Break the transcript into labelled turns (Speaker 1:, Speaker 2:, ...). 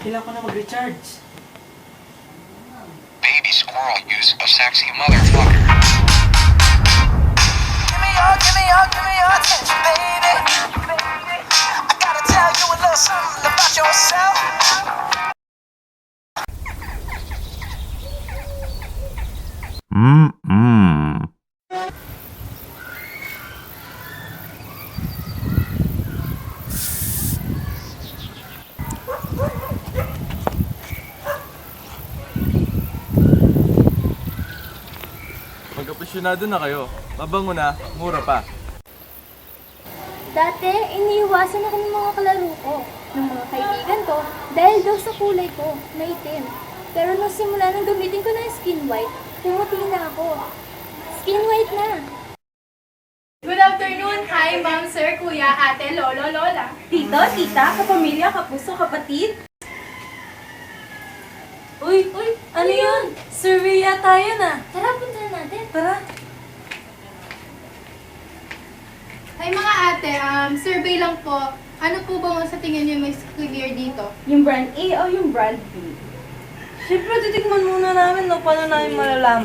Speaker 1: Kailangan ko na mag-recharge.
Speaker 2: Baby squirrel use a sexy motherfucker.
Speaker 3: Give me your attention, baby. I gotta tell you a little something about yourself.
Speaker 4: Mag-apasyonado na kayo. Mabango na, mura pa.
Speaker 5: Dati, iniiwasan ako ng mga kalaro ko, ng mga kaibigan ko, dahil daw sa kulay ko, na itim. Pero nung simula nang gamitin ko ng skin white, pumuti na ako. Skin white na.
Speaker 6: Good afternoon! Hi, ma'am, sir, kuya, ate, lolo, lola.
Speaker 7: Tito, tita, kapamilya, kapuso, kapatid. Uy, ano yun? Survey yata yun ah.
Speaker 5: Tara, puntahan natin.
Speaker 7: Tara.
Speaker 6: Hi, mga ate, survey lang po. Ano po ba sa tingin niyo mas clear dito?
Speaker 7: Yung brand A o yung brand B? Siyempre, titigman muna namin, no? Paano namin malalaman?